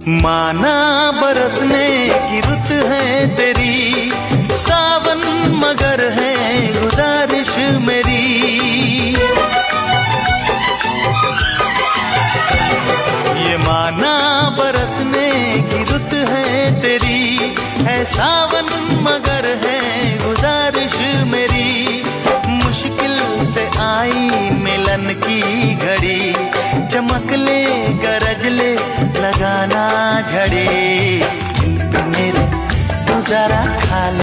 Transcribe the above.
माना बरसने की रुत है तेरी, सावन मगर है गुजारिश मेरी। ये माना बरसने की रुत है तेरी, है सावन मगर है गुजारिश मेरी। मुश्किल से आई मिलन की घड़ी, चमक ले गरज ले लगाना झड़ी। मेरे तू जरा खा ले।